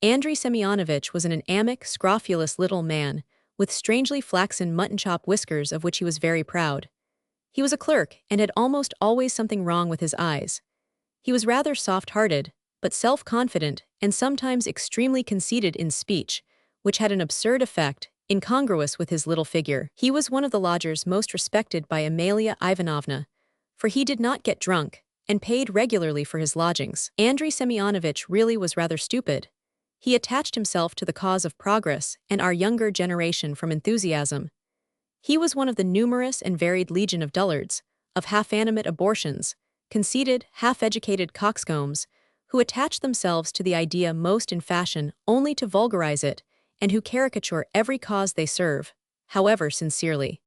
Andriy Semyonovich was an amic, scrofulous little man, with strangely flaxen mutton-chop whiskers of which he was very proud. He was a clerk and had almost always something wrong with his eyes. He was rather soft-hearted, but self-confident and sometimes extremely conceited in speech, which had an absurd effect, incongruous with his little figure. He was one of the lodgers most respected by Amalia Ivanovna, for he did not get drunk and paid regularly for his lodgings. Andriy Semyonovich really was rather stupid. He attached himself to the cause of progress and our younger generation from enthusiasm. He was one of the numerous and varied legion of dullards, of half-animate abortions, conceited, half-educated coxcombs, who attach themselves to the idea most in fashion only to vulgarize it, and who caricature every cause they serve, however sincerely.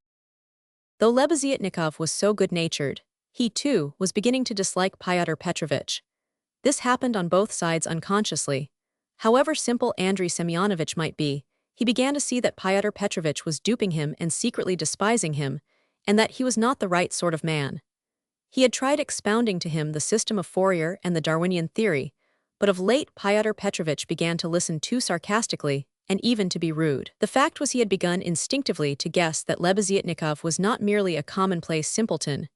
Though Lebeziatnikov was so good-natured, he, too, was beginning to dislike Fyodor Petrovich. This happened on both sides unconsciously. However simple Andriy Semyonovich might be, he began to see that Fyodor Petrovich was duping him and secretly despising him, and that he was not the right sort of man. He had tried expounding to him the system of Fourier and the Darwinian theory, but of late Fyodor Petrovich began to listen too sarcastically and even to be rude. The fact was he had begun instinctively to guess that Lebeziatnikov was not merely a commonplace simpleton,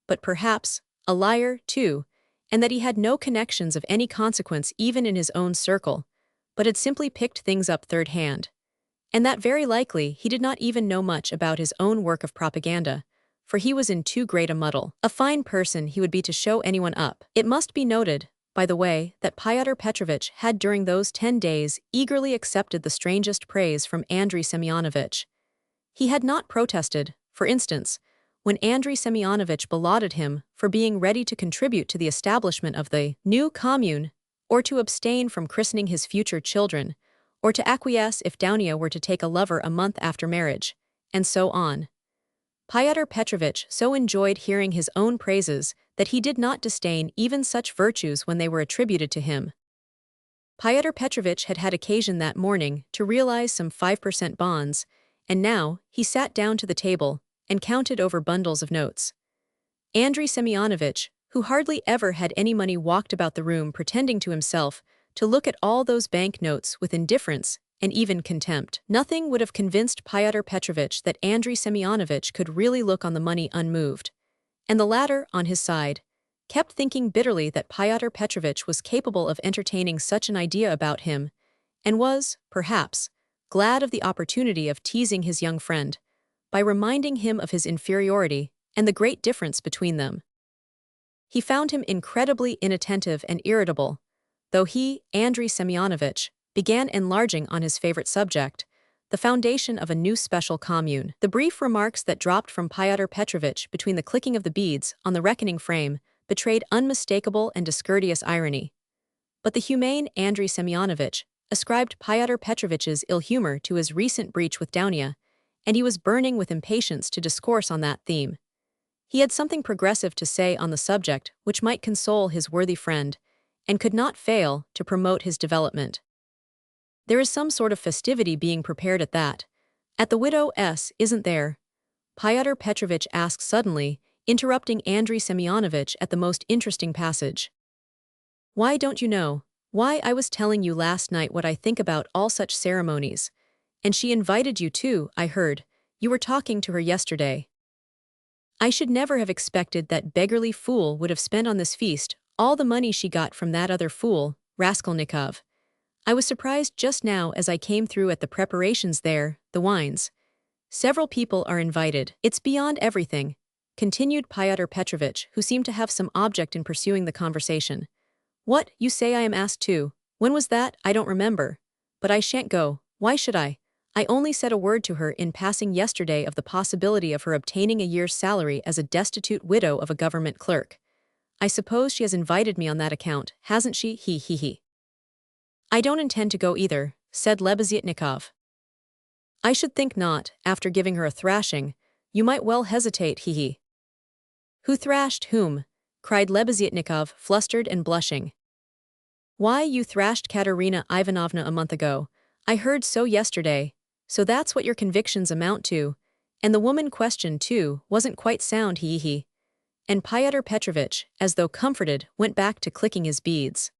but perhaps a liar, too, and that he had no connections of any consequence even in his own circle, but had simply picked things up third hand. And that very likely he did not even know much about his own work of propaganda, for he was in too great a muddle. A fine person he would be to show anyone up. It must be noted, by the way, that Fyodor Petrovich had during those 10 days eagerly accepted the strangest praise from Andriy Semyonovich. He had not protested, for instance, when Andriy Semyonovich belauded him for being ready to contribute to the establishment of the new commune, or to abstain from christening his future children, or to acquiesce if Dounia were to take a lover a month after marriage, and so on. Fyodor Petrovich so enjoyed hearing his own praises that he did not disdain even such virtues when they were attributed to him. Fyodor Petrovich had had occasion that morning to realize some 5% bonds, and now he sat down to the table and counted over bundles of notes. Andriy Semyonovich, who hardly ever had any money, walked about the room pretending to himself to look at all those bank notes with indifference and even contempt. Nothing would have convinced Fyodor Petrovich that Andriy Semyonovich could really look on the money unmoved, and the latter, on his side, kept thinking bitterly that Fyodor Petrovich was capable of entertaining such an idea about him, and was, perhaps, glad of the opportunity of teasing his young friend by reminding him of his inferiority and the great difference between them. He found him incredibly inattentive and irritable, though he, Andriy Semyonovich, began enlarging on his favorite subject, the foundation of a new special commune. The brief remarks that dropped from Fyodor Petrovich between the clicking of the beads on the reckoning frame betrayed unmistakable and discourteous irony. But the humane Andriy Semyonovich ascribed Fyodor Petrovich's ill humor to his recent breach with Dounia, and he was burning with impatience to discourse on that theme. He had something progressive to say on the subject which might console his worthy friend, and could not fail to promote his development. There is some sort of festivity being prepared at that. At the widow S., isn't there? Fyodor Petrovich asked suddenly, interrupting Andriy Semyonovich at the most interesting passage. Why don't you know? Why, I was telling you last night what I think about all such ceremonies. And she invited you too, I heard. You were talking to her yesterday. I should never have expected that beggarly fool would have spent on this feast all the money she got from that other fool, Raskolnikov. I was surprised just now as I came through at the preparations there, the wines. Several people are invited. It's beyond everything, continued Fyodor Petrovich, who seemed to have some object in pursuing the conversation. What, you say I am asked too? When was that? I don't remember. But I shan't go. Why should I? I only said a word to her in passing yesterday of the possibility of her obtaining a year's salary as a destitute widow of a government clerk. I suppose she has invited me on that account, hasn't she? He. I don't intend to go either, said Lebeziatnikov. I should think not, after giving her a thrashing. You might well hesitate, he. Who thrashed whom? Cried Lebeziatnikov, flustered and blushing. Why, you thrashed Katerina Ivanovna a month ago. I heard so yesterday. So that's what your convictions amount to. And the woman question, too, wasn't quite sound, he. And Fyodor Petrovich, as though comforted, went back to clicking his beads.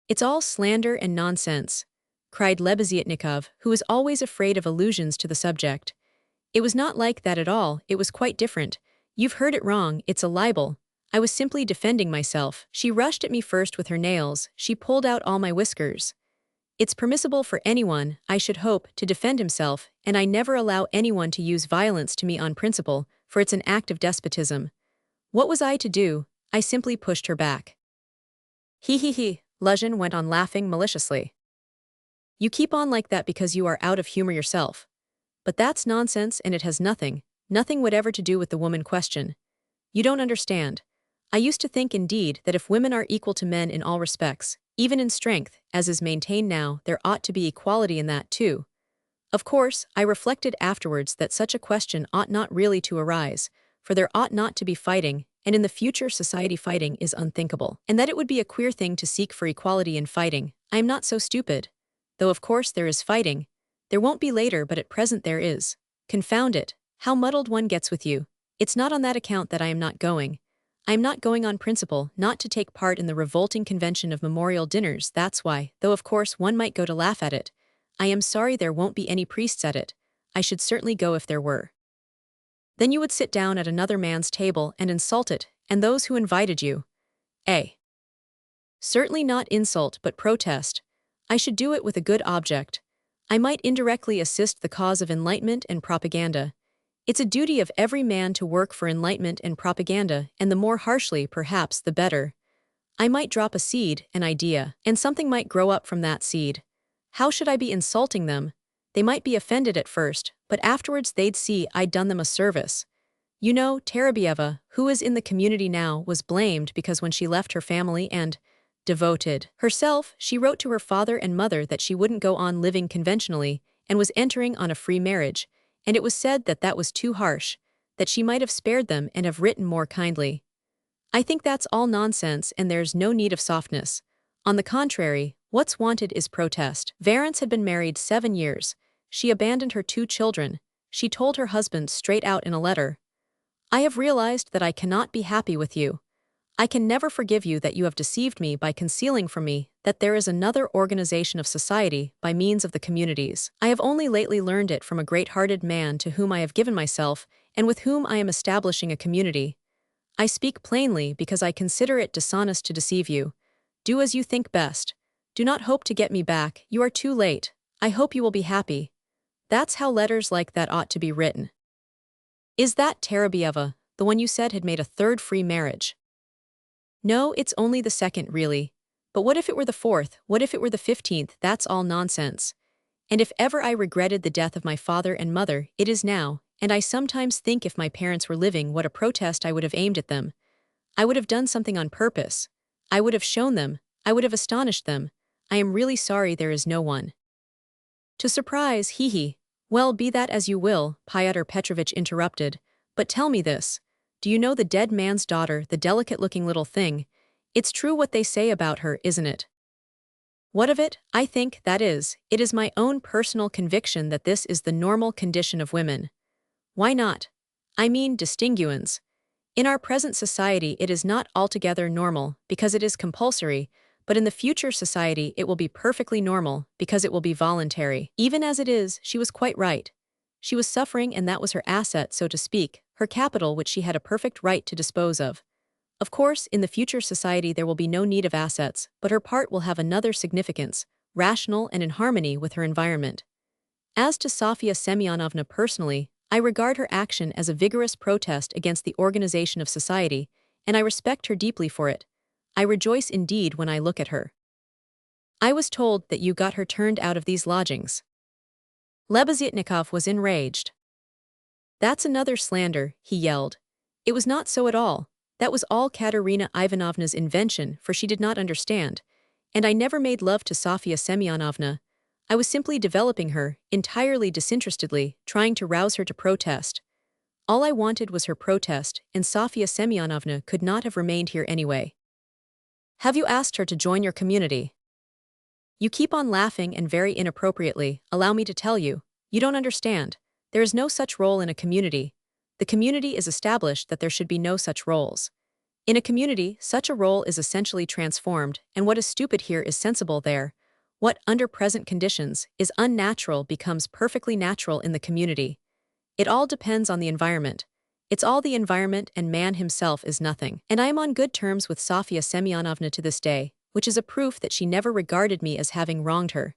It's all slander and nonsense, cried Lebeziatnikov, who was always afraid of allusions to the subject. It was not like that at all, it was quite different. You've heard it wrong, it's a libel. I was simply defending myself. She rushed at me first with her nails, she pulled out all my whiskers. It's permissible for anyone, I should hope, to defend himself, and I never allow anyone to use violence to me on principle, for it's an act of despotism. What was I to do? I simply pushed her back. He, Luzhin went on laughing maliciously. You keep on like that because you are out of humor yourself. But that's nonsense and it has nothing whatever to do with the woman question. You don't understand. I used to think indeed that if women are equal to men in all respects, even in strength, as is maintained now, there ought to be equality in that too. Of course, I reflected afterwards that such a question ought not really to arise, for there ought not to be fighting, and in the future society fighting is unthinkable. And that it would be a queer thing to seek for equality in fighting, I am not so stupid. Though of course there is fighting. There won't be later, but at present there is. Confound it, how muddled one gets with you. It's not on that account that I am not going. I am not going on principle, not to take part in the revolting convention of memorial dinners, that's why, though of course one might go to laugh at it. I am sorry there won't be any priests at it. I should certainly go if there were. Then you would sit down at another man's table and insult it, and those who invited you. Certainly not insult but protest. I should do it with a good object. I might indirectly assist the cause of enlightenment and propaganda. It's a duty of every man to work for enlightenment and propaganda, and the more harshly, perhaps, the better. I might drop a seed, an idea, and something might grow up from that seed. How should I be insulting them? They might be offended at first, but afterwards they'd see I'd done them a service. You know, Terabieva, who is in the community now, was blamed because when she left her family and devoted herself, she wrote to her father and mother that she wouldn't go on living conventionally and was entering on a free marriage, and it was said that that was too harsh, that she might have spared them and have written more kindly. I think that's all nonsense and there's no need of softness. On the contrary, what's wanted is protest. Varens had been married 7 years. She abandoned her 2 children. She told her husband straight out in a letter, I have realized that I cannot be happy with you. I can never forgive you that you have deceived me by concealing from me that there is another organization of society by means of the communities. I have only lately learned it from a great-hearted man to whom I have given myself and with whom I am establishing a community. I speak plainly because I consider it dishonest to deceive you. Do as you think best. Do not hope to get me back, you are too late. I hope you will be happy. That's how letters like that ought to be written. Is that Terabieva, the one you said had made a 3rd free marriage? No, it's only the 2nd, really. But what if it were the 4th, what if it were the 15th, that's all nonsense. And if ever I regretted the death of my father and mother, it is now, and I sometimes think if my parents were living what a protest I would have aimed at them. I would have done something on purpose. I would have shown them, I would have astonished them. I am really sorry there is no one to surprise, hee. Well, be that as you will, Fyodor Petrovich interrupted, but tell me this. Do you know the dead man's daughter, the delicate-looking little thing? It's true what they say about her, isn't it? What of it? I think, that is, it is my own personal conviction that this is the normal condition of women. Why not? I mean distinguons. In our present society it is not altogether normal, because it is compulsory, but in the future society it will be perfectly normal, because it will be voluntary. Even as it is, she was quite right. She was suffering and that was her asset, so to speak, her capital which she had a perfect right to dispose of. Of course, in the future society there will be no need of assets, but her part will have another significance, rational and in harmony with her environment. As to Sofya Semyonovna personally, I regard her action as a vigorous protest against the organization of society, and I respect her deeply for it. I rejoice indeed when I look at her. I was told that you got her turned out of these lodgings. Lebeziatnikov was enraged. That's another slander, he yelled. It was not so at all. That was all Katerina Ivanovna's invention, for she did not understand. And I never made love to Sofya Semyonovna. I was simply developing her, entirely disinterestedly, trying to rouse her to protest. All I wanted was her protest, and Sofya Semyonovna could not have remained here anyway. Have you asked her to join your community? You keep on laughing and very inappropriately, allow me to tell you. You don't understand. There is no such role in a community. The community is established that there should be no such roles. In a community, such a role is essentially transformed, and what is stupid here is sensible there. What, under present conditions, is unnatural becomes perfectly natural in the community. It all depends on the environment. It's all the environment, and man himself is nothing. And I am on good terms with Sofia Semyonovna to this day, which is a proof that she never regarded me as having wronged her.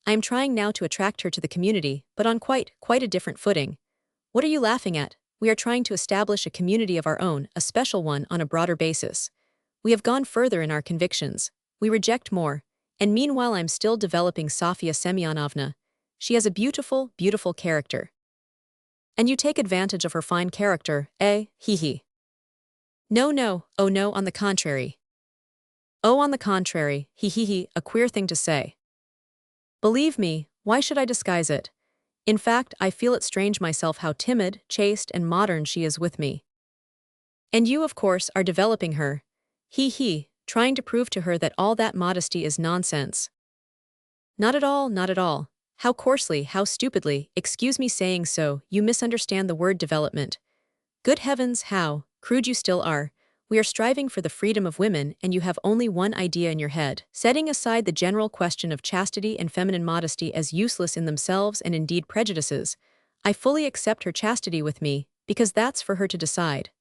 I am trying now to attract her to the community, but on quite a different footing. What are you laughing at? We are trying to establish a community of our own, a special one on a broader basis. We have gone further in our convictions. We reject more. And meanwhile I'm still developing Sofia Semyonovna. She has a beautiful, beautiful character. And you take advantage of her fine character, eh? Hee. No, no, oh no, on the contrary. Oh, on the contrary, hee, a queer thing to say. Believe me, why should I disguise it? In fact, I feel it strange myself how timid, chaste, and modern she is with me. And you, of course, are developing her. Hee, trying to prove to her that all that modesty is nonsense. Not at all, not at all. How coarsely, how stupidly, excuse me saying so, you misunderstand the word development. Good heavens, how crude you still are. We are striving for the freedom of women, and you have only one idea in your head. Setting aside the general question of chastity and feminine modesty as useless in themselves and indeed prejudices, I fully accept her chastity with me, because that's for her to decide.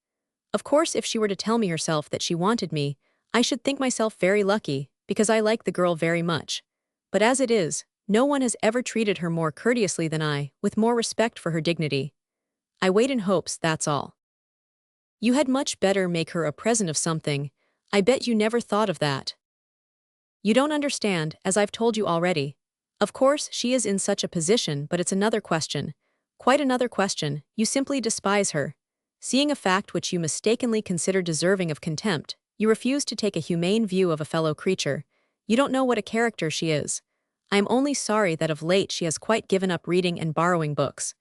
Of course, if she were to tell me herself that she wanted me, I should think myself very lucky, because I like the girl very much. But as it is, no one has ever treated her more courteously than I, with more respect for her dignity. I wait in hopes, that's all. You had much better make her a present of something. I bet you never thought of that. You don't understand, as I've told you already. Of course, she is in such a position, but it's another question. Quite another question. You simply despise her. Seeing a fact which you mistakenly consider deserving of contempt, you refuse to take a humane view of a fellow creature. You don't know what a character she is. I am only sorry that of late she has quite given up reading and borrowing books.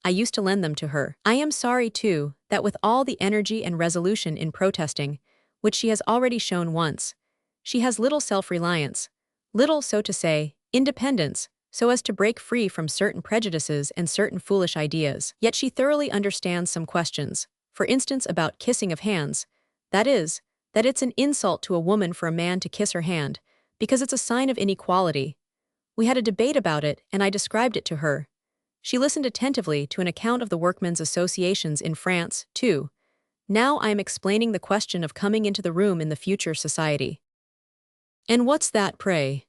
I used to lend them to her. I am sorry, too, that with all the energy and resolution in protesting, which she has already shown once, she has little self-reliance, little, so to say, independence, so as to break free from certain prejudices and certain foolish ideas. Yet she thoroughly understands some questions, for instance about kissing of hands, that is, that it's an insult to a woman for a man to kiss her hand, because it's a sign of inequality. We had a debate about it, and I described it to her. She listened attentively to an account of the workmen's associations in France, too. Now I am explaining the question of coming into the room in the future society. And what's that, pray?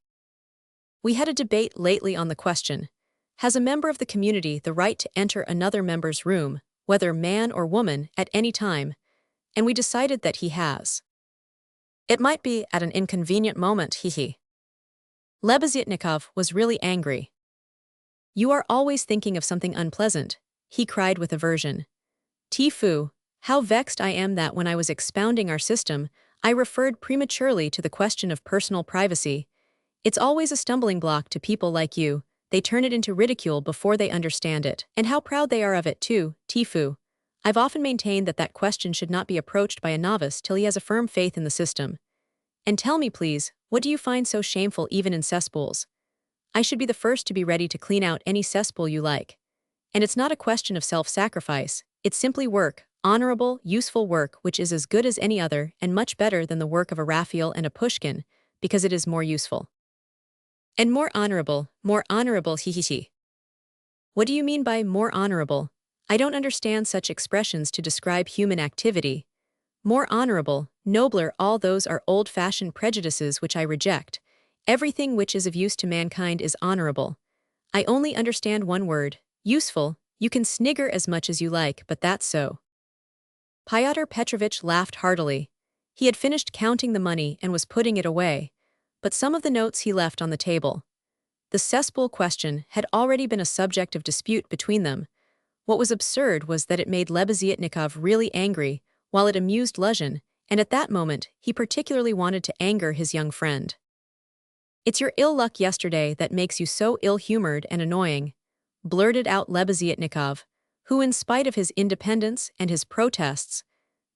We had a debate lately on the question. Has a member of the community the right to enter another member's room, whether man or woman, at any time? And we decided that he has. It might be at an inconvenient moment, hee. Lebeziatnikov was really angry. You are always thinking of something unpleasant, he cried with aversion. Tfoo, how vexed I am that when I was expounding our system, I referred prematurely to the question of personal privacy. It's always a stumbling block to people like you, they turn it into ridicule before they understand it. And how proud they are of it too, Tfoo. I've often maintained that question should not be approached by a novice till he has a firm faith in the system. And tell me please, what do you find so shameful even in cesspools? I should be the first to be ready to clean out any cesspool you like. And it's not a question of self-sacrifice, it's simply work, honorable, useful work which is as good as any other and much better than the work of a Raphael and a Pushkin, because it is more useful. And more honorable, hee. What do you mean by more honorable? I don't understand such expressions to describe human activity. More honorable, nobler, all those are old-fashioned prejudices which I reject. Everything which is of use to mankind is honorable. I only understand one word, useful. You can snigger as much as you like, but that's so. Fyodor Petrovich laughed heartily. He had finished counting the money and was putting it away, but some of the notes he left on the table. The cesspool question had already been a subject of dispute between them. What was absurd was that it made Lebeziatnikov really angry, while it amused Luzhin, and at that moment he particularly wanted to anger his young friend. It's your ill luck yesterday that makes you so ill-humored and annoying, blurted out Lebeziatnikov, who in spite of his independence and his protests,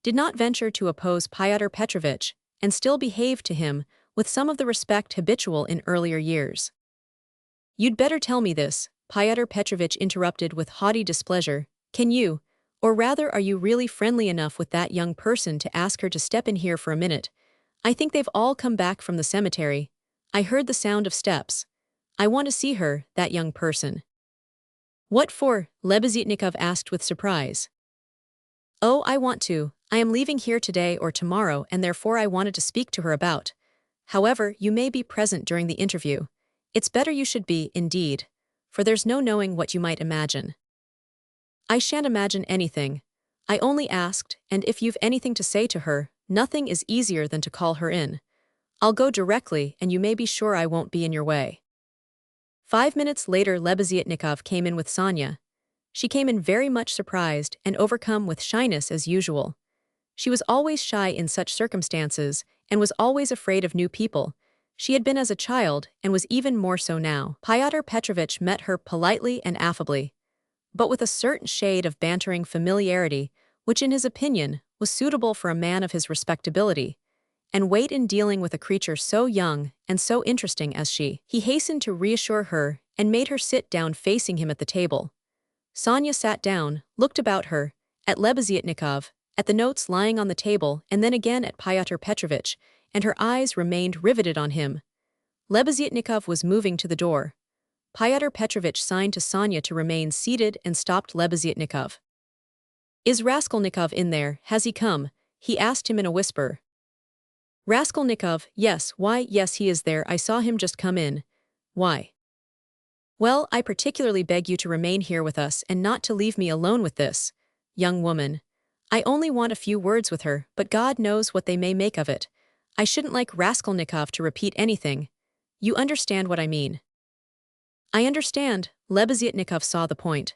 did not venture to oppose Fyodor Petrovich and still behaved to him with some of the respect habitual in earlier years. You'd better tell me this, Fyodor Petrovich interrupted with haughty displeasure. Can you, Or rather, are you really friendly enough with that young person to ask her to step in here for a minute? I think they've all come back from the cemetery. I heard the sound of steps. I want to see her, that young person." "What for?" Lebeziatnikov asked with surprise. "Oh, I want to. I am leaving here today or tomorrow, and therefore I wanted to speak to her about. However, you may be present during the interview. It's better you should be, indeed, for there's no knowing what you might imagine." "I shan't imagine anything. I only asked, and if you've anything to say to her, nothing is easier than to call her in. I'll go directly, and you may be sure I won't be in your way." 5 minutes later, Lebeziatnikov came in with Sonya. She came in very much surprised and overcome with shyness as usual. She was always shy in such circumstances and was always afraid of new people. She had been as a child and was even more so now. Fyodor Petrovich met her politely and affably, but with a certain shade of bantering familiarity, which in his opinion was suitable for a man of his respectability and weight in dealing with a creature so young and so interesting as she. He hastened to reassure her and made her sit down facing him at the table. Sonya sat down, looked about her, at Lebeziatnikov, at the notes lying on the table, and then again at Fyodor Petrovich, and her eyes remained riveted on him. Lebeziatnikov was moving to the door. Fyodor Petrovich signed to Sonya to remain seated and stopped Lebeziatnikov. "Is Raskolnikov in there? Has he come?" he asked him in a whisper. "Raskolnikov, yes, why, yes, he is there. I saw him just come in. Why?" "Well, I particularly beg you to remain here with us and not to leave me alone with this young woman. I only want a few words with her, but God knows what they may make of it. I shouldn't like Raskolnikov to repeat anything. You understand what I mean." "I understand." Lebeziatnikov saw the point.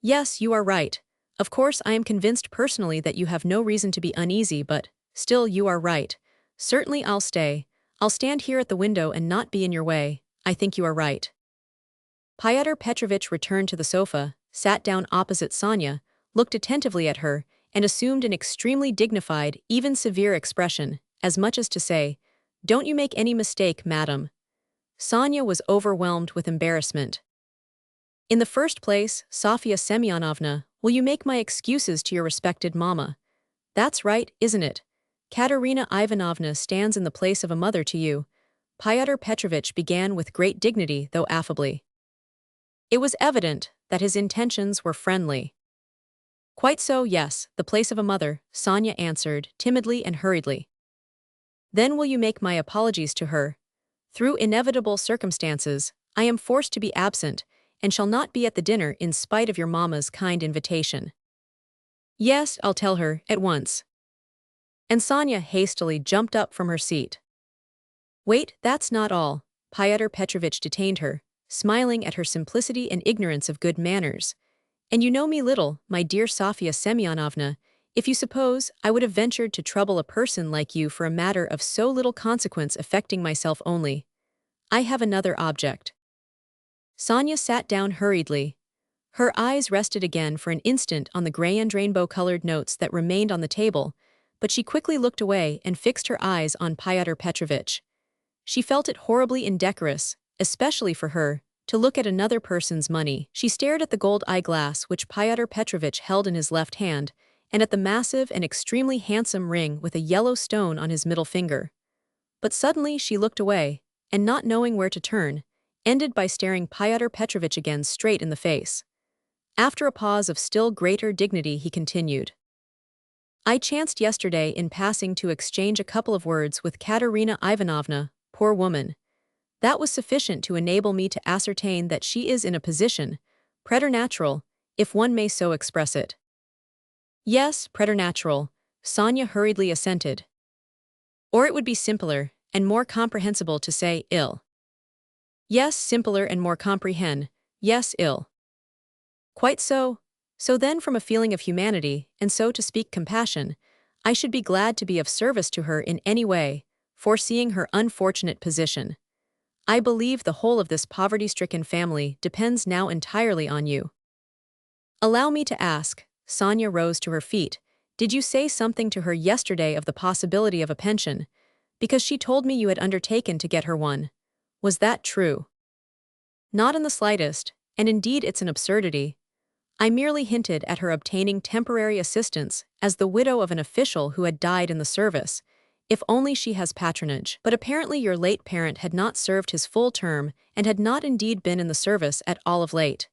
"Yes, you are right. Of course, I am convinced personally that you have no reason to be uneasy, but still you are right. Certainly I'll stay. I'll stand here at the window and not be in your way. I think you are right." Fyodor Petrovich returned to the sofa, sat down opposite Sonya, looked attentively at her, and assumed an extremely dignified, even severe expression, as much as to say, "Don't you make any mistake, madam." Sonya was overwhelmed with embarrassment. "In the first place, Sofya Semyonovna, will you make my excuses to your respected mamma? That's right, isn't it? Katerina Ivanovna stands in the place of a mother to you." Fyodor Petrovich began with great dignity, though affably. It was evident that his intentions were friendly. "Quite so, yes, the place of a mother," Sonya answered, timidly and hurriedly. "Then will you make my apologies to her? Through inevitable circumstances, I am forced to be absent, and shall not be at the dinner in spite of your mamma's kind invitation." "Yes, I'll tell her, at once." And Sonya hastily jumped up from her seat. "Wait, that's not all." Fyodor Petrovich detained her, smiling at her simplicity and ignorance of good manners. "And you know me little, my dear Sofya Semyonovna, if you suppose I would have ventured to trouble a person like you for a matter of so little consequence affecting myself only. I have another object." Sonya sat down hurriedly. Her eyes rested again for an instant on the gray and rainbow-colored notes that remained on the table, but she quickly looked away and fixed her eyes on Fyodor Petrovich. She felt it horribly indecorous, especially for her, to look at another person's money. She stared at the gold eyeglass which Fyodor Petrovich held in his left hand, and at the massive and extremely handsome ring with a yellow stone on his middle finger. But suddenly she looked away, and not knowing where to turn, ended by staring Fyodor Petrovich again straight in the face. After a pause of still greater dignity, he continued. "I chanced yesterday in passing to exchange a couple of words with Katerina Ivanovna, poor woman. That was sufficient to enable me to ascertain that she is in a position, preternatural, if one may so express it." "Yes, preternatural," Sonya hurriedly assented. "Or it would be simpler and more comprehensible to say ill." "Yes, simpler and more comprehend. Yes, ill." "Quite so. So then, from a feeling of humanity, and so to speak compassion, I should be glad to be of service to her in any way, foreseeing her unfortunate position. I believe the whole of this poverty-stricken family depends now entirely on you." "Allow me to ask," Sonya rose to her feet, "did you say something to her yesterday of the possibility of a pension? Because she told me you had undertaken to get her one. Was that true?" "Not in the slightest, and indeed it's an absurdity. I merely hinted at her obtaining temporary assistance as the widow of an official who had died in the service, if only she has patronage. But apparently your late parent had not served his full term and had not indeed been in the service at all of late.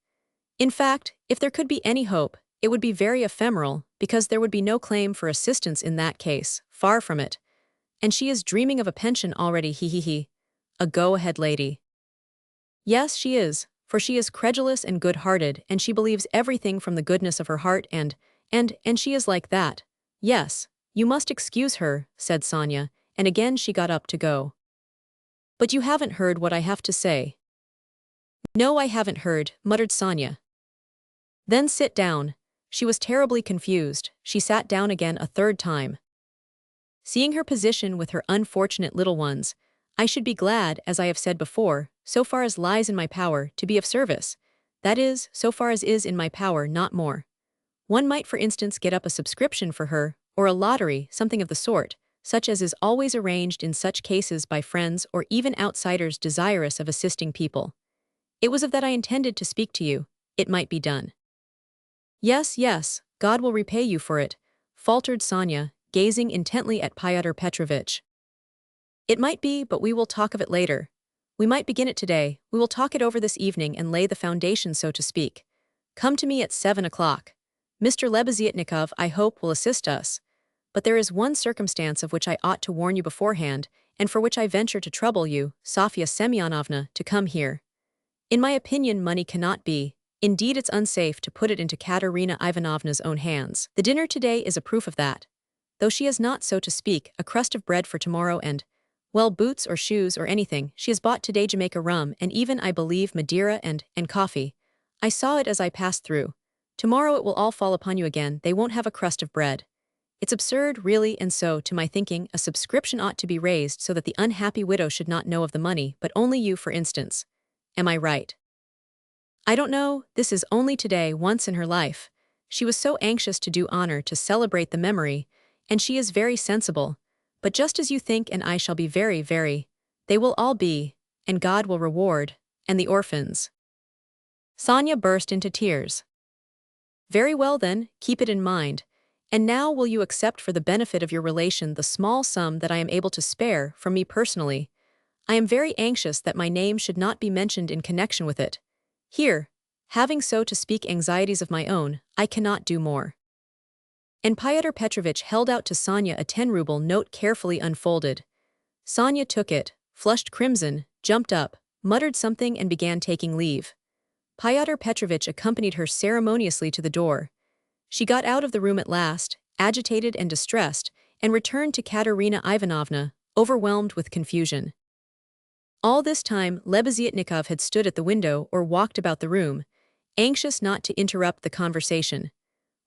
In fact, if there could be any hope, it would be very ephemeral, because there would be no claim for assistance in that case, far from it. And she is dreaming of a pension already, he. A go-ahead lady. Yes, she is, for she is credulous and good-hearted, and she believes everything from the goodness of her heart and she is like that. Yes, you must excuse her, said Sonya, and again she got up to go. But you haven't heard what I have to say. No, I haven't heard, muttered Sonya. Then sit down. She was terribly confused. She sat down again a third time. Seeing her position with her unfortunate little ones, I should be glad, as I have said before, so far as lies in my power, to be of service. That is, so far as is in my power, not more. One might, for instance, get up a subscription for her, or a lottery, something of the sort, such as is always arranged in such cases by friends or even outsiders desirous of assisting people. It was of that I intended to speak to you. It might be done. Yes, yes, God will repay you for it, faltered Sonya, gazing intently at Fyodor Petrovich. It might be, but we will talk of it later. We might begin it today. We will talk it over this evening and lay the foundation, so to speak. Come to me at 7 o'clock. Mr. Lebeziatnikov, I hope, will assist us. But there is one circumstance of which I ought to warn you beforehand, and for which I venture to trouble you, Sofya Semyonovna, to come here. In my opinion, money cannot be. Indeed, it's unsafe to put it into Katerina Ivanovna's own hands. The dinner today is a proof of that. Though she has not, so to speak, a crust of bread for tomorrow and, well, boots or shoes or anything, she has bought today Jamaica rum and even, I believe, Madeira and coffee. I saw it as I passed through. Tomorrow it will all fall upon you again. They won't have a crust of bread. It's absurd, really, and so, to my thinking, a subscription ought to be raised so that the unhappy widow should not know of the money, but only you, for instance. Am I right? I don't know, this is only today, once in her life. She was so anxious to do honor, to celebrate the memory, and she is very sensible. But just as you think, and I shall be very, they will all be, and God will reward, and the orphans. Sonya burst into tears. Very well then, keep it in mind. And now will you accept for the benefit of your relation the small sum that I am able to spare from me personally? I am very anxious that my name should not be mentioned in connection with it. Here, having so to speak anxieties of my own, I cannot do more. And Fyodor Petrovich held out to Sonya a 10-ruble note carefully unfolded. Sonya took it, flushed crimson, jumped up, muttered something and began taking leave. Fyodor Petrovich accompanied her ceremoniously to the door. She got out of the room at last, agitated and distressed, and returned to Katerina Ivanovna, overwhelmed with confusion. All this time Lebeziatnikov had stood at the window or walked about the room, anxious not to interrupt the conversation.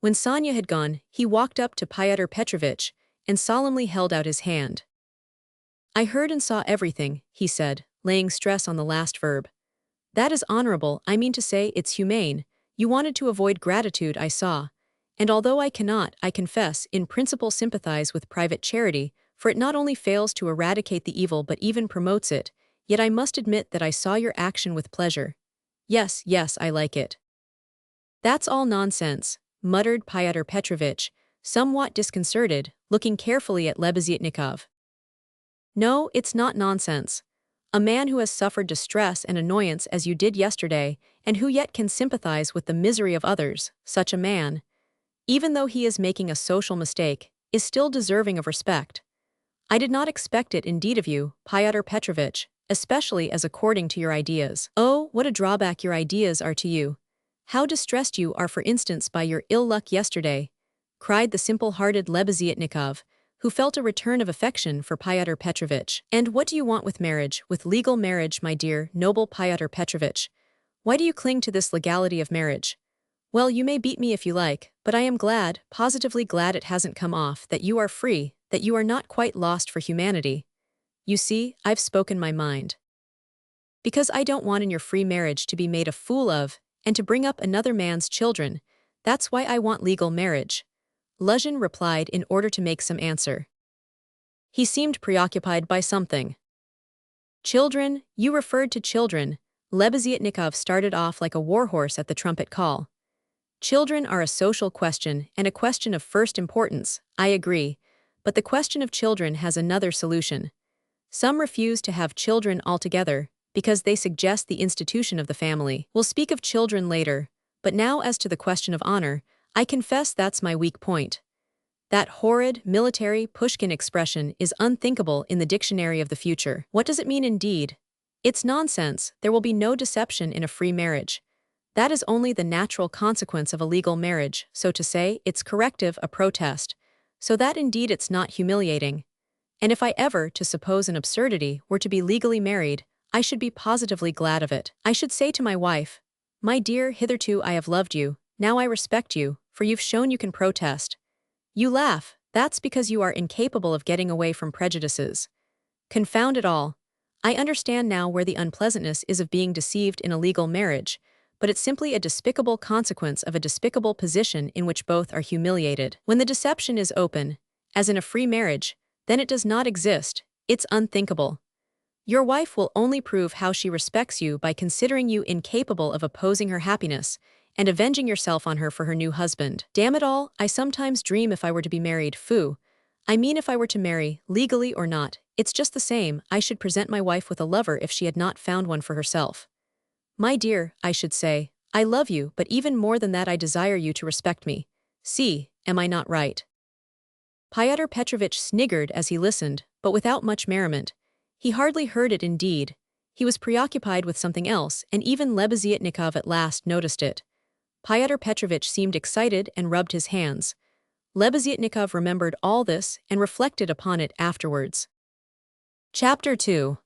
When Sonya had gone, he walked up to Fyodor Petrovich and solemnly held out his hand. I heard and saw everything, he said, laying stress on the last verb. That is honorable, I mean to say it's humane. You wanted to avoid gratitude, I saw. And although I cannot, I confess, in principle sympathize with private charity, for it not only fails to eradicate the evil but even promotes it, yet I must admit that I saw your action with pleasure. Yes, I like it. That's all nonsense, muttered Fyodor Petrovich, somewhat disconcerted, looking carefully at Lebeziatnikov. No, it's not nonsense. A man who has suffered distress and annoyance as you did yesterday, and who yet can sympathize with the misery of others, such a man, even though he is making a social mistake, is still deserving of respect. I did not expect it indeed of you, Fyodor Petrovich, especially as according to your ideas. Oh, what a drawback your ideas are to you. How distressed you are, for instance, by your ill luck yesterday, cried the simple-hearted Lebeziatnikov, who felt a return of affection for Fyodor Petrovich. And what do you want with marriage, with legal marriage, my dear, noble Fyodor Petrovich? Why do you cling to this legality of marriage? Well, you may beat me if you like, but I am glad, positively glad it hasn't come off, that you are free, that you are not quite lost for humanity. You see, I've spoken my mind. Because I don't want in your free marriage to be made a fool of, and to bring up another man's children. That's why I want legal marriage. Luzhin replied in order to make some answer. He seemed preoccupied by something. Children, you referred to children. Lebeziatnikov started off like a warhorse at the trumpet call. Children are a social question and a question of first importance, I agree, but the question of children has another solution. Some refuse to have children altogether because they suggest the institution of the family. We'll speak of children later, but now as to the question of honor, I confess that's my weak point. That horrid, military Pushkin expression is unthinkable in the dictionary of the future. What does it mean indeed? It's nonsense. There will be no deception in a free marriage. That is only the natural consequence of a legal marriage, so to say, its corrective a protest. So that indeed it's not humiliating. And if I ever, to suppose an absurdity, were to be legally married, I should be positively glad of it. I should say to my wife, "My dear, hitherto I have loved you, now I respect you, for you've shown you can protest." You laugh, that's because you are incapable of getting away from prejudices. Confound it all. I understand now where the unpleasantness is of being deceived in a legal marriage, but it's simply a despicable consequence of a despicable position in which both are humiliated. When the deception is open, as in a free marriage, then it does not exist, it's unthinkable. Your wife will only prove how she respects you by considering you incapable of opposing her happiness and avenging yourself on her for her new husband. Damn it all, I sometimes dream if I were to be married, foo. I mean if I were to marry, legally or not, it's just the same, I should present my wife with a lover if she had not found one for herself. My dear, I should say, I love you, but even more than that I desire you to respect me. See, am I not right? Fyodor Petrovich sniggered as he listened, but without much merriment. He hardly heard it indeed. He was preoccupied with something else, and even Lebeziatnikov at last noticed it. Fyodor Petrovich seemed excited and rubbed his hands. Lebeziatnikov remembered all this and reflected upon it afterwards. Chapter 2.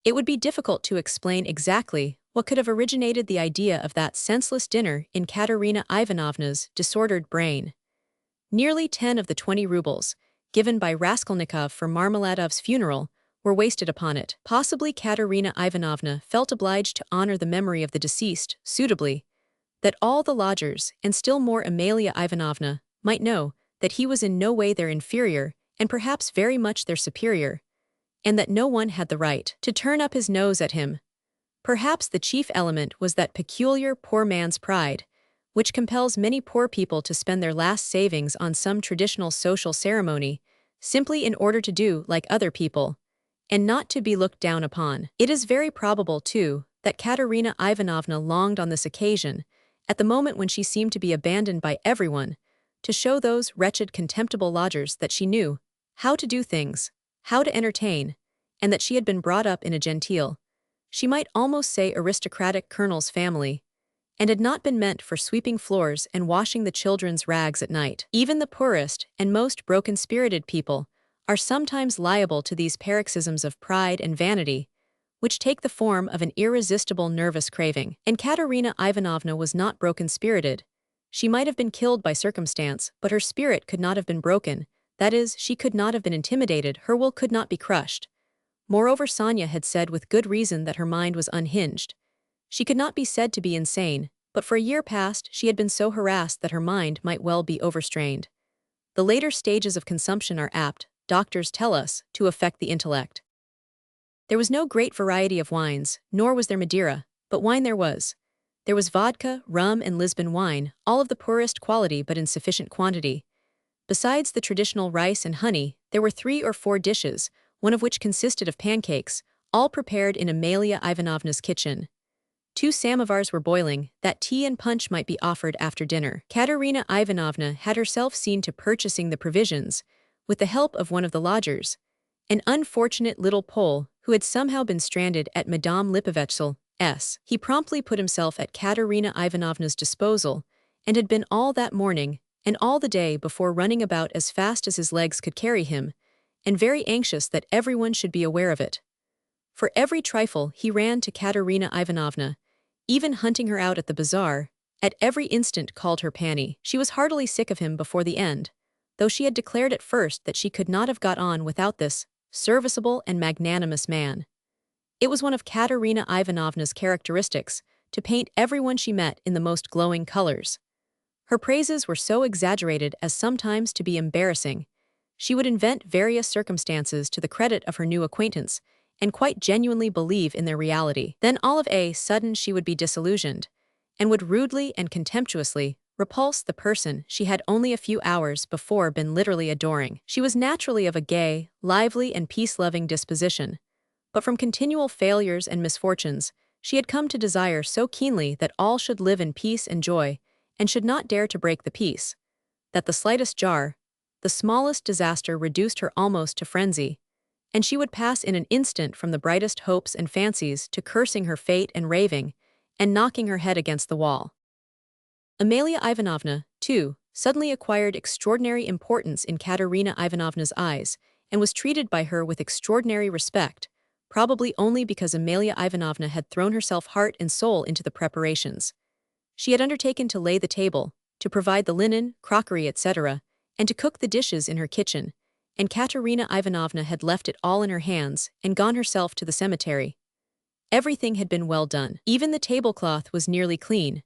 It would be difficult to explain exactly what could have originated the idea of that senseless dinner in Katerina Ivanovna's disordered brain. Nearly 10 of the 20 rubles, given by Raskolnikov for Marmeladov's funeral, were wasted upon it. Possibly Katerina Ivanovna felt obliged to honor the memory of the deceased suitably, that all the lodgers, and still more Amalia Ivanovna, might know that he was in no way their inferior, and perhaps very much their superior, and that no one had the right to turn up his nose at him. Perhaps the chief element was that peculiar poor man's pride, which compels many poor people to spend their last savings on some traditional social ceremony, simply in order to do like other people, and not to be looked down upon. It is very probable, too, that Katerina Ivanovna longed on this occasion, at the moment when she seemed to be abandoned by everyone, to show those wretched contemptible lodgers that she knew how to do things, how to entertain, and that she had been brought up in a genteel, she might almost say aristocratic colonel's family, and had not been meant for sweeping floors and washing the children's rags at night. Even the poorest and most broken-spirited people are sometimes liable to these paroxysms of pride and vanity, which take the form of an irresistible nervous craving. And Katerina Ivanovna was not broken-spirited. She might have been killed by circumstance, but her spirit could not have been broken, that is, she could not have been intimidated, her will could not be crushed. Moreover, Sonya had said with good reason that her mind was unhinged. She could not be said to be insane, but for a year past she had been so harassed that her mind might well be overstrained. The later stages of consumption are apt, doctors tell us, to affect the intellect. There was no great variety of wines, nor was there Madeira, but wine there was. There was vodka, rum, and Lisbon wine, all of the poorest quality but in sufficient quantity. Besides the traditional rice and honey, there were 3 or 4 dishes, one of which consisted of pancakes, all prepared in Amalia Ivanovna's kitchen. 2 samovars were boiling, that tea and punch might be offered after dinner. Katerina Ivanovna had herself seen to purchasing the provisions, with the help of one of the lodgers, an unfortunate little Pole who had somehow been stranded at Madame Lipovetsky's. He promptly put himself at Katerina Ivanovna's disposal, and had been all that morning, and all the day before running about as fast as his legs could carry him, and very anxious that everyone should be aware of it. For every trifle he ran to Katerina Ivanovna, even hunting her out at the bazaar, at every instant called her Panny. She was heartily sick of him before the end, though she had declared at first that she could not have got on without this serviceable and magnanimous man. It was one of Katerina Ivanovna's characteristics to paint everyone she met in the most glowing colors. Her praises were so exaggerated as sometimes to be embarrassing. She would invent various circumstances to the credit of her new acquaintance, and quite genuinely believe in their reality. Then all of a sudden she would be disillusioned, and would rudely and contemptuously repulse the person she had only a few hours before been literally adoring. She was naturally of a gay, lively, and peace-loving disposition, but from continual failures and misfortunes, she had come to desire so keenly that all should live in peace and joy, and should not dare to break the peace, that the slightest jar, the smallest disaster reduced her almost to frenzy, and she would pass in an instant from the brightest hopes and fancies to cursing her fate and raving, and knocking her head against the wall. Amalia Ivanovna, too, suddenly acquired extraordinary importance in Katerina Ivanovna's eyes, and was treated by her with extraordinary respect, probably only because Amalia Ivanovna had thrown herself heart and soul into the preparations. She had undertaken to lay the table, to provide the linen, crockery, etc., and to cook the dishes in her kitchen, and Katerina Ivanovna had left it all in her hands and gone herself to the cemetery. Everything had been well done. Even the tablecloth was nearly clean.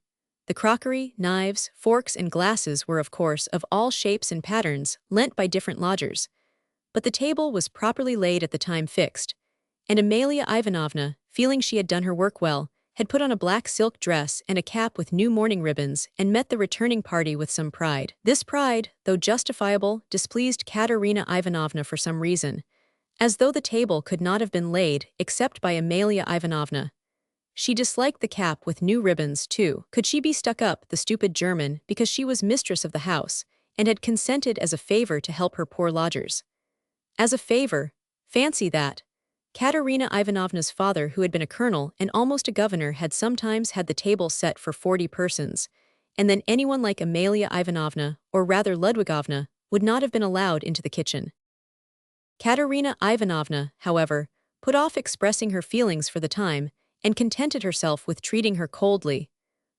The crockery, knives, forks, and glasses were, of course, of all shapes and patterns, lent by different lodgers. But the table was properly laid at the time fixed, and Amalia Ivanovna, feeling she had done her work well, had put on a black silk dress and a cap with new mourning ribbons and met the returning party with some pride. This pride, though justifiable, displeased Katerina Ivanovna for some reason, as though the table could not have been laid except by Amalia Ivanovna. She disliked the cap with new ribbons, too. Could she be stuck up, the stupid German, because she was mistress of the house, and had consented as a favor to help her poor lodgers? As a favor, fancy that. Katerina Ivanovna's father, who had been a colonel and almost a governor, had sometimes had the table set for 40 persons, and then anyone like Amalia Ivanovna, or rather Ludwigovna, would not have been allowed into the kitchen. Katerina Ivanovna, however, put off expressing her feelings for the time, and contented herself with treating her coldly,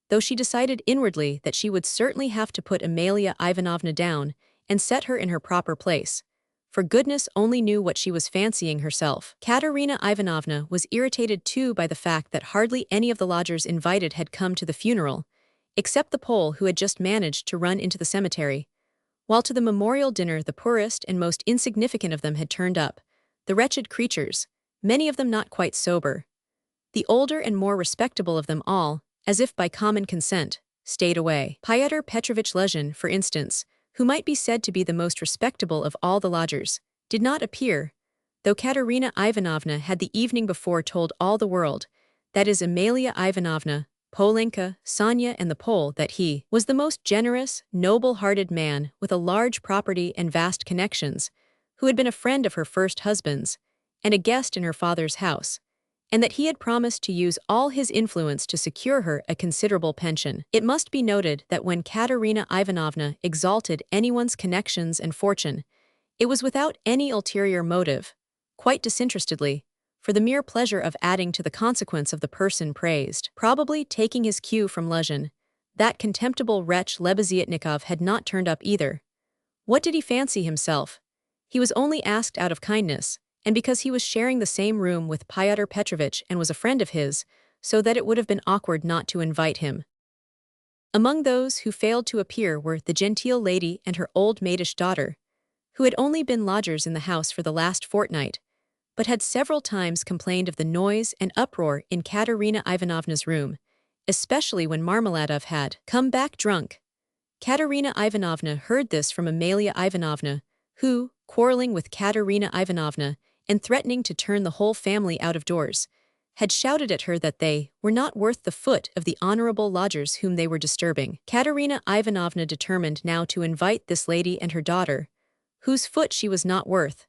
though she decided inwardly that she would certainly have to put Amalia Ivanovna down and set her in her proper place, for goodness only knew what she was fancying herself. Katerina Ivanovna was irritated too by the fact that hardly any of the lodgers invited had come to the funeral, except the Pole who had just managed to run into the cemetery, while to the memorial dinner the poorest and most insignificant of them had turned up, the wretched creatures, many of them not quite sober. The older and more respectable of them all, as if by common consent, stayed away. Fyodor Petrovich Lezhin, for instance, who might be said to be the most respectable of all the lodgers, did not appear, though Katerina Ivanovna had the evening before told all the world, that is Amalia Ivanovna, Polenka, Sonya, and the Pole, that he was the most generous, noble-hearted man with a large property and vast connections, who had been a friend of her first husband's, and a guest in her father's house, and that he had promised to use all his influence to secure her a considerable pension. It must be noted that when Katerina Ivanovna exalted anyone's connections and fortune, it was without any ulterior motive, quite disinterestedly, for the mere pleasure of adding to the consequence of the person praised. Probably taking his cue from Lezhin, that contemptible wretch Lebeziatnikov had not turned up either. What did he fancy himself? He was only asked out of kindness, and because he was sharing the same room with Fyodor Petrovich and was a friend of his, so that it would have been awkward not to invite him. Among those who failed to appear were the genteel lady and her old maidish daughter, who had only been lodgers in the house for the last fortnight, but had several times complained of the noise and uproar in Katerina Ivanovna's room, especially when Marmeladov had come back drunk. Katerina Ivanovna heard this from Amalia Ivanovna, who, quarreling with Katerina Ivanovna and threatening to turn the whole family out of doors, had shouted at her that they were not worth the foot of the honorable lodgers whom they were disturbing. Katerina Ivanovna determined now to invite this lady and her daughter, whose foot she was not worth,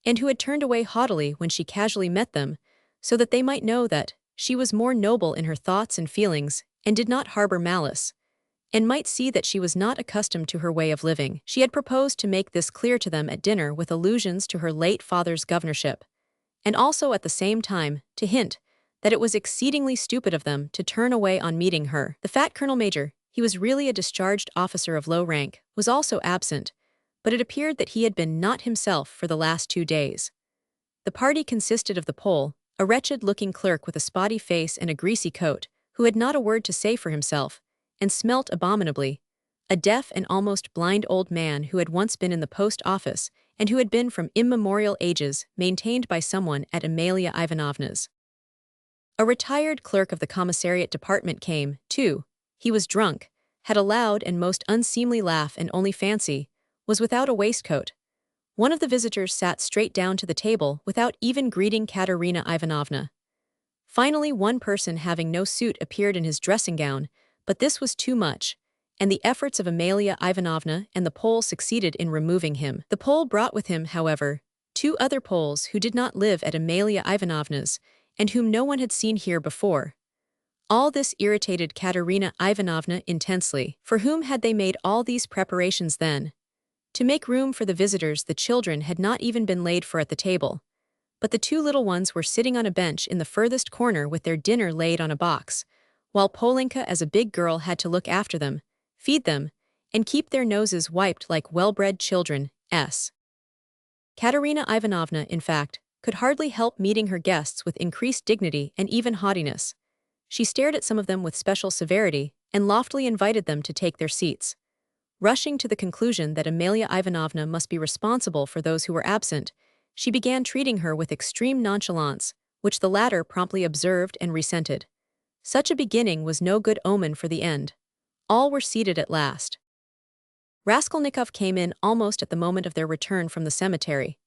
and who had turned away haughtily when she casually met them, so that they might know that she was more noble in her thoughts and feelings and did not harbor malice, and might see that she was not accustomed to her way of living. She had proposed to make this clear to them at dinner with allusions to her late father's governorship, and also at the same time to hint that it was exceedingly stupid of them to turn away on meeting her. The fat Colonel Major, he was really a discharged officer of low rank, was also absent, but it appeared that he had been not himself for the last 2 days. The party consisted of the Pole, a wretched-looking clerk with a spotty face and a greasy coat, who had not a word to say for himself, and smelt abominably, a deaf and almost blind old man who had once been in the post office and who had been from immemorial ages maintained by someone at Amalia Ivanovna's. A retired clerk of the commissariat department came, too, He was drunk, had a loud and most unseemly laugh and only fancy, was without a waistcoat. One of the visitors sat straight down to the table without even greeting Katerina Ivanovna. Finally, one person having no suit appeared in his dressing gown, but this was too much, and the efforts of Amalia Ivanovna and the Pole succeeded in removing him. The Pole brought with him, however, two other Poles who did not live at Amalia Ivanovna's and whom no one had seen here before. All this irritated Katerina Ivanovna intensely. For whom had they made all these preparations then? To make room for the visitors, the children had not even been laid for at the table, but the two little ones were sitting on a bench in the furthest corner with their dinner laid on a box, while Polenka as a big girl had to look after them, feed them, and keep their noses wiped like well-bred children. Katerina Ivanovna, in fact, could hardly help meeting her guests with increased dignity and even haughtiness. She stared at some of them with special severity and loftily invited them to take their seats. Rushing to the conclusion that Amalia Ivanovna must be responsible for those who were absent, she began treating her with extreme nonchalance, which the latter promptly observed and resented. Such a beginning was no good omen for the end. All were seated at last. Raskolnikov came in almost at the moment of their return from the cemetery.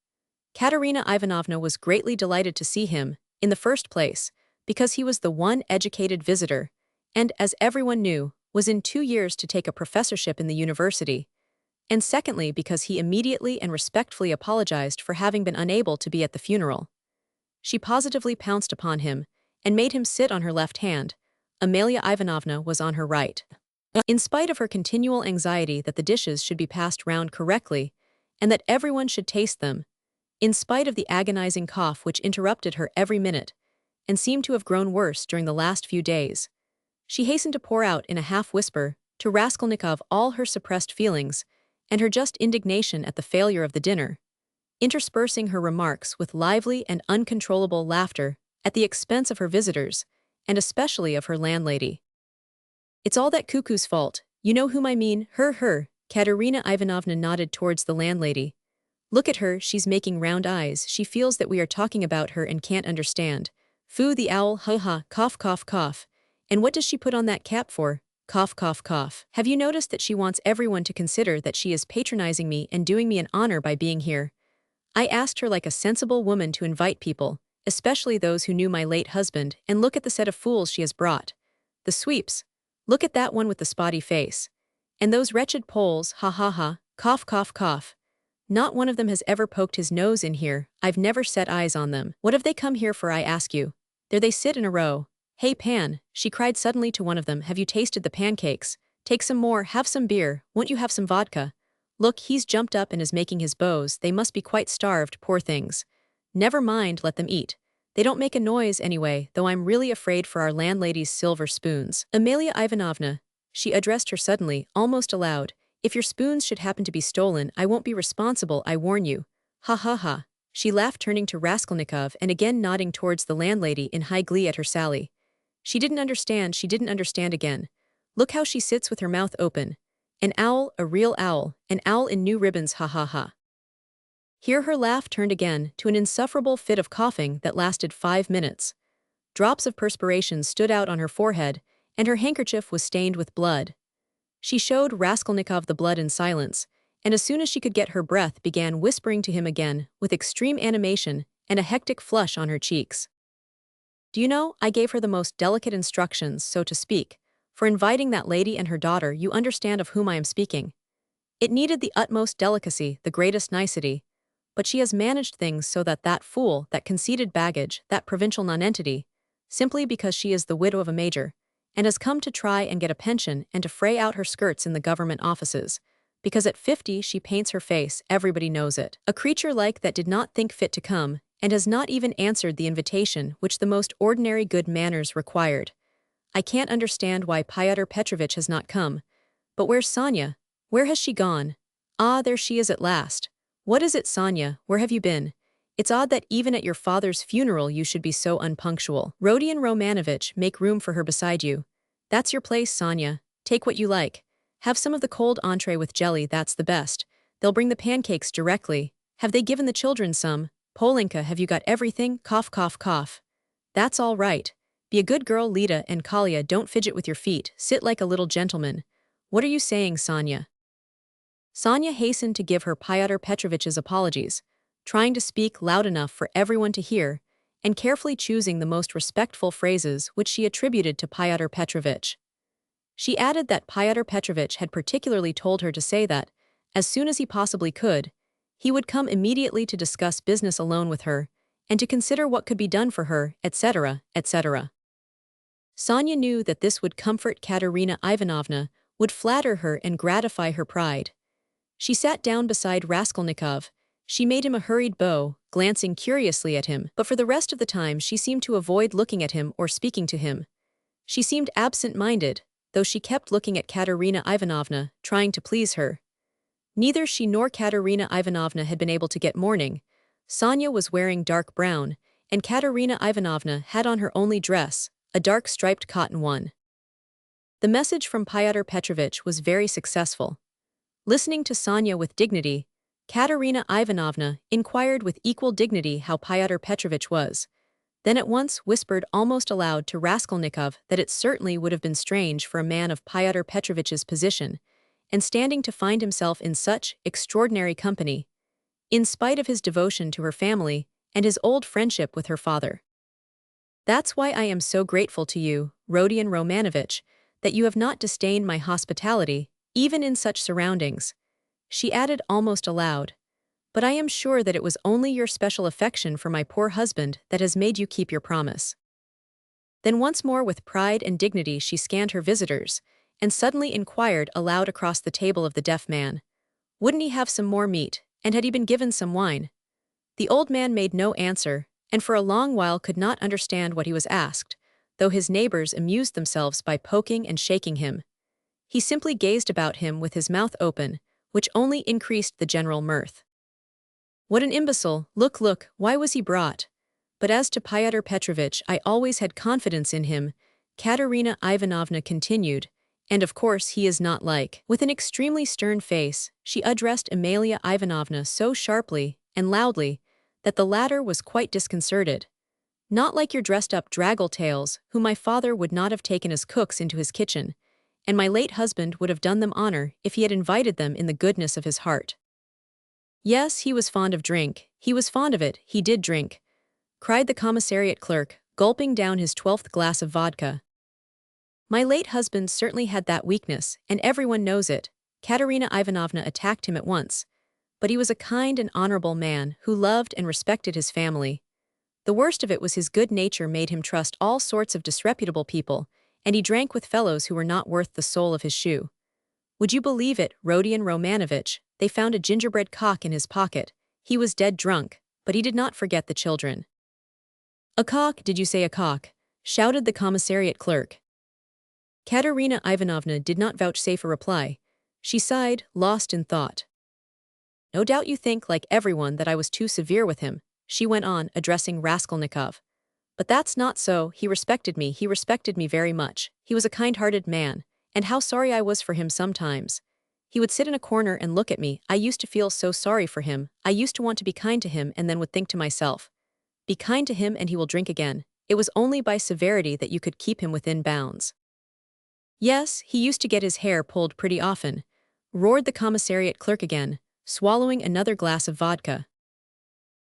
Katerina Ivanovna was greatly delighted to see him, in the first place, because he was the one educated visitor, and, as everyone knew, was in 2 years to take a professorship in the university, and secondly because he immediately and respectfully apologized for having been unable to be at the funeral. She positively pounced upon him and made him sit on her left hand. Amalia Ivanovna was on her right. In spite of her continual anxiety that the dishes should be passed round correctly and that everyone should taste them, in spite of the agonizing cough which interrupted her every minute and seemed to have grown worse during the last few days, she hastened to pour out in a half-whisper to Raskolnikov all her suppressed feelings and her just indignation at the failure of the dinner, interspersing her remarks with lively and uncontrollable laughter at the expense of her visitors, and especially of her landlady. "It's all that cuckoo's fault, you know whom I mean, her." Katerina Ivanovna nodded towards the landlady. "Look at her, she's making round eyes, she feels that we are talking about her and can't understand. Foo the owl, ha, cough, cough, cough. And what does she put on that cap for? Cough, cough, cough. Have you noticed that she wants everyone to consider that she is patronizing me and doing me an honor by being here? I asked her like a sensible woman to invite people, especially those who knew my late husband, and look at the set of fools she has brought. The sweeps. Look at that one with the spotty face. And those wretched Poles, ha, cough, cough, cough. Not one of them has ever poked his nose in here, I've never set eyes on them. What have they come here for, I ask you? There they sit in a row. Hey Pan," she cried suddenly to one of them, "have you tasted the pancakes? Take some more, have some beer, won't you have some vodka? Look, he's jumped up and is making his bows, they must be quite starved, poor things. Never mind, let them eat. They don't make a noise anyway, though I'm really afraid for our landlady's silver spoons. Amalia Ivanovna," she addressed her suddenly, almost aloud, "if your spoons should happen to be stolen, I won't be responsible, I warn you. Ha. She laughed, turning to Raskolnikov and again nodding towards the landlady in high glee at her sally. She didn't understand again. Look how she sits with her mouth open. An owl, a real owl, an owl in new ribbons, ha. Here her laugh turned again to an insufferable fit of coughing that lasted 5 minutes. Drops of perspiration stood out on her forehead, and her handkerchief was stained with blood. She showed Raskolnikov the blood in silence, and as soon as she could get her breath began whispering to him again with extreme animation and a hectic flush on her cheeks. "Do you know, I gave her the most delicate instructions, so to speak, for inviting that lady and her daughter, you understand of whom I am speaking. It needed the utmost delicacy, the greatest nicety, but she has managed things so that that fool, that conceited baggage, that provincial nonentity, simply because she is the widow of a major, and has come to try and get a pension and to fray out her skirts in the government offices, because at 50 she paints her face, everybody knows it. A creature like that did not think fit to come, and has not even answered the invitation which the most ordinary good manners required. I can't understand why Fyodor Petrovich has not come. But where's Sonya? Where has she gone? Ah, there she is at last. What is it, Sonya? Where have you been? It's odd that even at your father's funeral you should be so unpunctual. Rodion Romanovich, make room for her beside you. That's your place, Sonya. Take what you like. Have some of the cold entree with jelly, that's the best. They'll bring the pancakes directly. Have they given the children some? Polenka, have you got everything? Cough, cough, cough. That's all right. Be a good girl, Lita and Kalia, don't fidget with your feet, sit like a little gentleman. What are you saying, Sonya? Sonya hastened to give her Fyodor Petrovich's apologies, trying to speak loud enough for everyone to hear, and carefully choosing the most respectful phrases which she attributed to Fyodor Petrovich. She added that Fyodor Petrovich had particularly told her to say that, as soon as he possibly could, he would come immediately to discuss business alone with her, and to consider what could be done for her, etc., etc. Sonya knew that this would comfort Katerina Ivanovna, would flatter her and gratify her pride. She sat down beside Raskolnikov. She made him a hurried bow, glancing curiously at him, but for the rest of the time she seemed to avoid looking at him or speaking to him. She seemed absent-minded, though she kept looking at Katerina Ivanovna, trying to please her. Neither she nor Katerina Ivanovna had been able to get mourning. Sonya was wearing dark brown, and Katerina Ivanovna had on her only dress, a dark striped cotton one. The message from Fyodor Petrovich was very successful. Listening to Sonya with dignity, Katerina Ivanovna inquired with equal dignity how Fyodor Petrovich was, then at once whispered almost aloud to Raskolnikov that it certainly would have been strange for a man of Fyodor Petrovich's position, and standing to find himself in such extraordinary company, in spite of his devotion to her family and his old friendship with her father. That's why I am so grateful to you, Rodion Romanovich, that you have not disdained my hospitality, even in such surroundings, she added almost aloud. But I am sure that it was only your special affection for my poor husband that has made you keep your promise. Then once more with pride and dignity she scanned her visitors, and suddenly inquired aloud across the table of the deaf man. Wouldn't he have some more meat, and had he been given some wine? The old man made no answer, and for a long while could not understand what he was asked, though his neighbors amused themselves by poking and shaking him. He simply gazed about him with his mouth open, which only increased the general mirth. What an imbecile, look, why was he brought? But as to Fyodor Petrovich, I always had confidence in him, Katerina Ivanovna continued, and of course he is not like. With an extremely stern face, she addressed Amalia Ivanovna so sharply and loudly that the latter was quite disconcerted. Not like your dressed-up draggle-tails, whom my father would not have taken as cooks into his kitchen, and my late husband would have done them honor if he had invited them in the goodness of his heart. Yes, he was fond of drink, he was fond of it, he did drink, cried the commissariat clerk, gulping down his 12th glass of vodka. My late husband certainly had that weakness, and everyone knows it. Katerina Ivanovna attacked him at once, but he was a kind and honorable man who loved and respected his family. The worst of it was his good nature made him trust all sorts of disreputable people, and he drank with fellows who were not worth the sole of his shoe. Would you believe it, Rodion Romanovich, they found a gingerbread cock in his pocket. He was dead drunk, but he did not forget the children. A cock, did you say a cock? Shouted the commissariat clerk. Katerina Ivanovna did not vouchsafe a reply. She sighed, lost in thought. No doubt you think, like everyone, that I was too severe with him, she went on, addressing Raskolnikov. But that's not so, he respected me very much. He was a kind-hearted man, and how sorry I was for him sometimes. He would sit in a corner and look at me. I used to feel so sorry for him. I used to want to be kind to him and then would think to myself, be kind to him and he will drink again. It was only by severity that you could keep him within bounds. Yes, he used to get his hair pulled pretty often, roared the commissariat clerk again, swallowing another glass of vodka.